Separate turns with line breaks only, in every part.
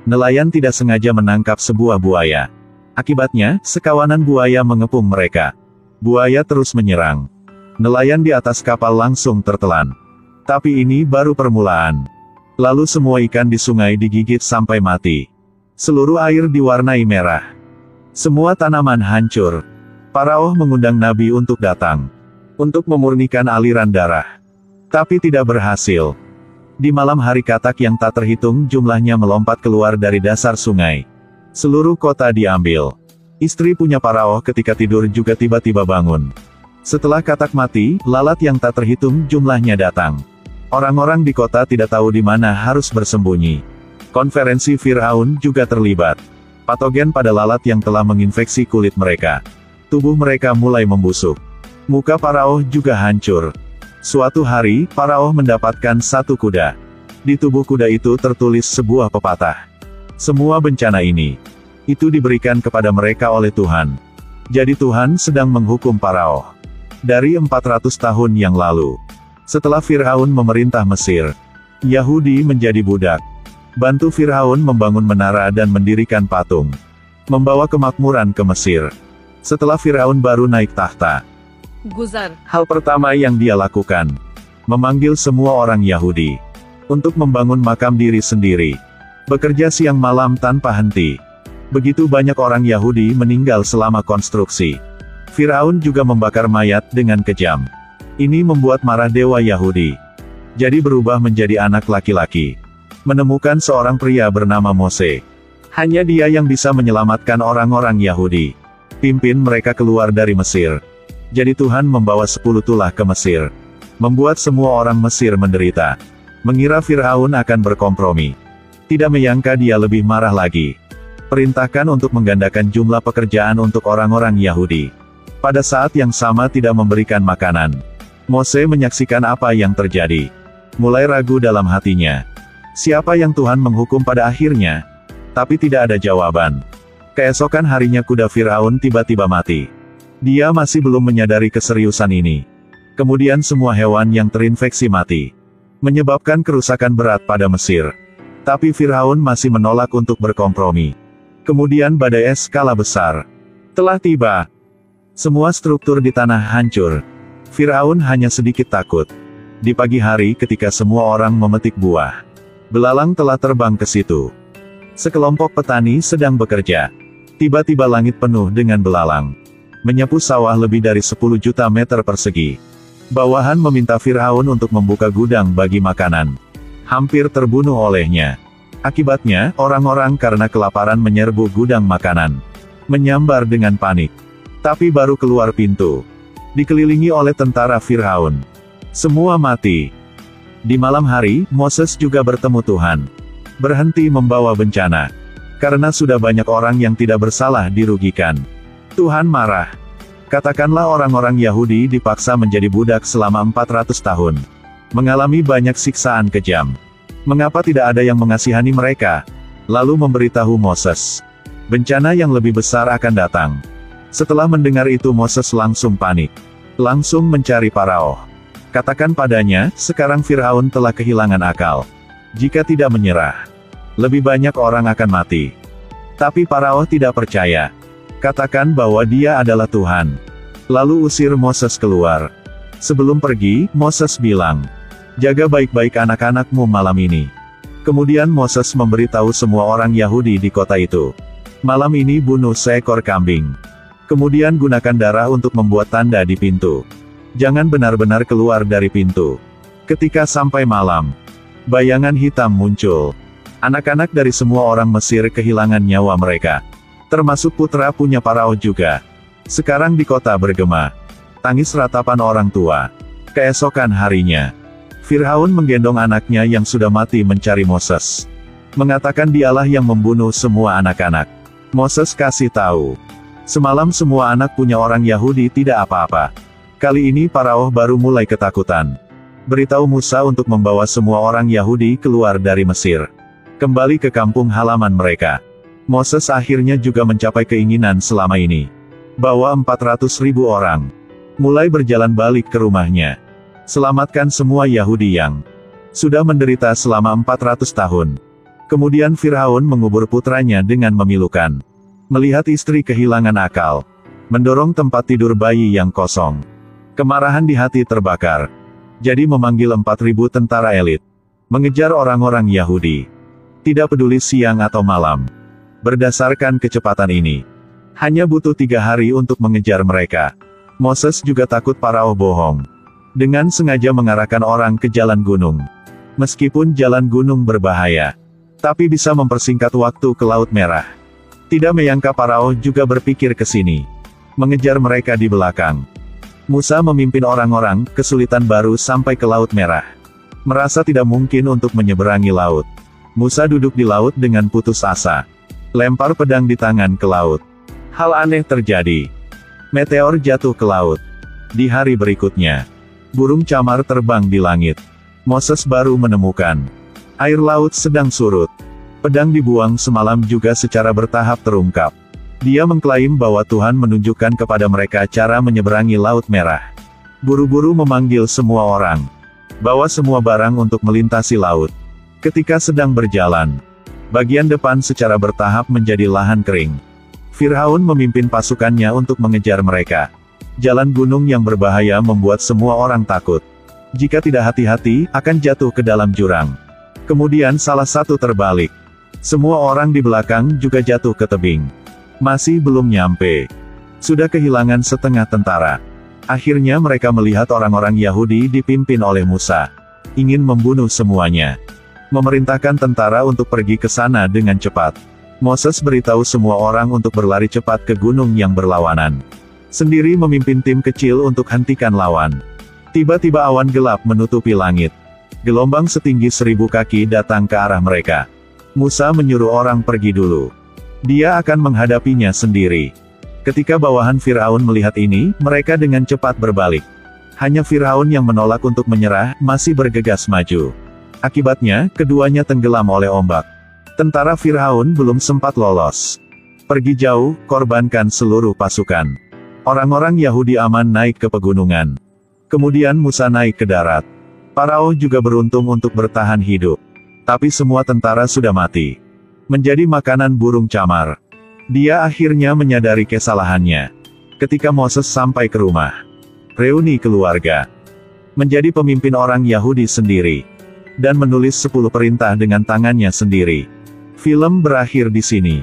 Nelayan tidak sengaja menangkap sebuah buaya. Akibatnya, sekawanan buaya mengepung mereka. Buaya terus menyerang. Nelayan di atas kapal langsung tertelan. Tapi ini baru permulaan. Lalu semua ikan di sungai digigit sampai mati. Seluruh air diwarnai merah. Semua tanaman hancur. Faraoh mengundang Nabi untuk datang. Untuk memurnikan aliran darah. Tapi tidak berhasil. Di malam hari katak yang tak terhitung jumlahnya melompat keluar dari dasar sungai. Seluruh kota diambil. Istri punya Faraoh ketika tidur juga tiba-tiba bangun. Setelah katak mati, lalat yang tak terhitung jumlahnya datang. Orang-orang di kota tidak tahu di mana harus bersembunyi. Konferensi Firaun juga terlibat. Patogen pada lalat yang telah menginfeksi kulit mereka. Tubuh mereka mulai membusuk. Muka Faraoh juga hancur. Suatu hari, Faraoh mendapatkan satu kuda. Di tubuh kuda itu tertulis sebuah pepatah. Semua bencana ini, itu diberikan kepada mereka oleh Tuhan. Jadi Tuhan sedang menghukum Faraoh. Dari 400 tahun yang lalu. Setelah Firaun memerintah Mesir, Yahudi menjadi budak. Bantu Firaun membangun menara dan mendirikan patung. Membawa kemakmuran ke Mesir. Setelah Firaun baru naik tahta. Hal pertama yang dia lakukan, memanggil semua orang Yahudi untuk membangun makam diri sendiri. Bekerja siang malam tanpa henti. Begitu banyak orang Yahudi meninggal selama konstruksi. Firaun juga membakar mayat dengan kejam. Ini membuat marah dewa Yahudi. Jadi berubah menjadi anak laki-laki. Menemukan seorang pria bernama Mose. Hanya dia yang bisa menyelamatkan orang-orang Yahudi. Pimpin mereka keluar dari Mesir. Jadi Tuhan membawa 10 tulah ke Mesir. Membuat semua orang Mesir menderita. Mengira Firaun akan berkompromi. Tidak menyangka dia lebih marah lagi. Perintahkan untuk menggandakan jumlah pekerjaan untuk orang-orang Yahudi. Pada saat yang sama tidak memberikan makanan. Mose menyaksikan apa yang terjadi. Mulai ragu dalam hatinya. Siapa yang Tuhan menghukum pada akhirnya? Tapi tidak ada jawaban. Keesokan harinya kuda Firaun tiba-tiba mati. Dia masih belum menyadari keseriusan ini. Kemudian semua hewan yang terinfeksi mati. Menyebabkan kerusakan berat pada Mesir. Tapi Firaun masih menolak untuk berkompromi. Kemudian badai es skala besar telah tiba. Semua struktur di tanah hancur. Firaun hanya sedikit takut. Di pagi hari ketika semua orang memetik buah, belalang telah terbang ke situ. Sekelompok petani sedang bekerja. Tiba-tiba langit penuh dengan belalang. Menyapu sawah lebih dari 10 juta meter persegi. Bawahan meminta Firaun untuk membuka gudang bagi makanan. Hampir terbunuh olehnya. Akibatnya, orang-orang karena kelaparan menyerbu gudang makanan. Menyambar dengan panik. Tapi baru keluar pintu, dikelilingi oleh tentara Firaun. Semua mati. Di malam hari, Moses juga bertemu Tuhan. Berhenti membawa bencana. Karena sudah banyak orang yang tidak bersalah dirugikan. Tuhan marah. Katakanlah orang-orang Yahudi dipaksa menjadi budak selama 400 tahun. Mengalami banyak siksaan kejam. Mengapa tidak ada yang mengasihani mereka? Lalu memberitahu Moses. Bencana yang lebih besar akan datang. Setelah mendengar itu Moses langsung panik. Langsung mencari Faraoh. Katakan padanya, sekarang Firaun telah kehilangan akal. Jika tidak menyerah, lebih banyak orang akan mati. Tapi Faraoh tidak percaya. Katakan bahwa dia adalah Tuhan. Lalu usir Moses keluar. Sebelum pergi, Moses bilang, jaga baik-baik anak-anakmu malam ini. Kemudian Moses memberitahu semua orang Yahudi di kota itu. Malam ini bunuh seekor kambing. Kemudian gunakan darah untuk membuat tanda di pintu. Jangan benar-benar keluar dari pintu. Ketika sampai malam, bayangan hitam muncul. Anak-anak dari semua orang Mesir kehilangan nyawa mereka. Termasuk putra punya Faraoh juga. Sekarang di kota bergema. Tangis ratapan orang tua. Keesokan harinya, Firaun menggendong anaknya yang sudah mati mencari Moses. Mengatakan dialah yang membunuh semua anak-anak. Moses kasih tahu. Semalam semua anak punya orang Yahudi tidak apa-apa. Kali ini Faraoh baru mulai ketakutan. Beritahu Musa untuk membawa semua orang Yahudi keluar dari Mesir. Kembali ke kampung halaman mereka. Moses akhirnya juga mencapai keinginan selama ini. Bawa 400.000 orang. Mulai berjalan balik ke rumahnya. Selamatkan semua Yahudi yang sudah menderita selama 400 tahun. Kemudian Firaun mengubur putranya dengan memilukan. Melihat istri kehilangan akal, mendorong tempat tidur bayi yang kosong. Kemarahan di hati terbakar. Jadi memanggil 4.000 tentara elit. Mengejar orang-orang Yahudi. Tidak peduli siang atau malam. Berdasarkan kecepatan ini, hanya butuh 3 hari untuk mengejar mereka. Moses juga takut Farao bohong. Dengan sengaja mengarahkan orang ke jalan gunung. Meskipun jalan gunung berbahaya, tapi bisa mempersingkat waktu ke Laut Merah. Tidak menyangka Farao juga berpikir ke sini. Mengejar mereka di belakang. Musa memimpin orang-orang, kesulitan baru sampai ke Laut Merah. Merasa tidak mungkin untuk menyeberangi laut. Musa duduk di laut dengan putus asa. Lempar pedang di tangan ke laut. Hal aneh terjadi. Meteor jatuh ke laut. Di hari berikutnya, burung camar terbang di langit. Moses baru menemukan air laut sedang surut. Pedang dibuang semalam juga secara bertahap terungkap. Dia mengklaim bahwa Tuhan menunjukkan kepada mereka cara menyeberangi Laut Merah. Buru-buru memanggil semua orang. Bawa semua barang untuk melintasi laut. Ketika sedang berjalan, bagian depan secara bertahap menjadi lahan kering. Firaun memimpin pasukannya untuk mengejar mereka. Jalan gunung yang berbahaya membuat semua orang takut. Jika tidak hati-hati, akan jatuh ke dalam jurang. Kemudian salah satu terbalik. Semua orang di belakang juga jatuh ke tebing. Masih belum nyampe. Sudah kehilangan setengah tentara. Akhirnya mereka melihat orang-orang Yahudi dipimpin oleh Musa. Ingin membunuh semuanya. Memerintahkan tentara untuk pergi ke sana dengan cepat. Moses beritahu semua orang untuk berlari cepat ke gunung yang berlawanan. Sendiri memimpin tim kecil untuk hentikan lawan. Tiba-tiba awan gelap menutupi langit. Gelombang setinggi 1000 kaki datang ke arah mereka. Musa menyuruh orang pergi dulu. Dia akan menghadapinya sendiri. Ketika bawahan Firaun melihat ini, mereka dengan cepat berbalik. Hanya Firaun yang menolak untuk menyerah, masih bergegas maju. Akibatnya, keduanya tenggelam oleh ombak. Tentara Firaun belum sempat lolos. Pergi jauh, korbankan seluruh pasukan. Orang-orang Yahudi aman naik ke pegunungan. Kemudian Musa naik ke darat. Farao juga beruntung untuk bertahan hidup. Tapi semua tentara sudah mati. Menjadi makanan burung camar. Dia akhirnya menyadari kesalahannya. Ketika Moses sampai ke rumah. Reuni keluarga. Menjadi pemimpin orang Yahudi sendiri. Dan menulis 10 perintah dengan tangannya sendiri. Film berakhir di sini.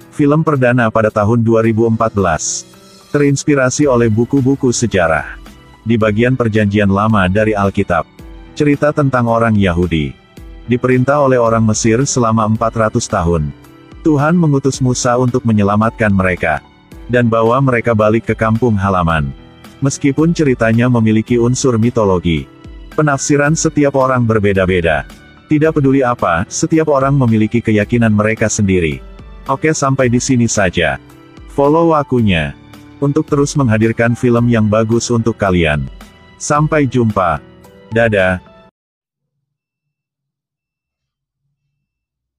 Film perdana pada tahun 2014. Terinspirasi oleh buku-buku sejarah. Di bagian perjanjian lama dari Alkitab. Cerita tentang orang Yahudi. Diperintah oleh orang Mesir selama 400 tahun. Tuhan mengutus Musa untuk menyelamatkan mereka. Dan bawa mereka balik ke kampung halaman. Meskipun ceritanya memiliki unsur mitologi. Penafsiran setiap orang berbeda-beda. Tidak peduli apa, setiap orang memiliki keyakinan mereka sendiri. Oke, sampai di sini saja. Follow akunya. Untuk terus menghadirkan film yang bagus untuk kalian. Sampai jumpa. Dadah.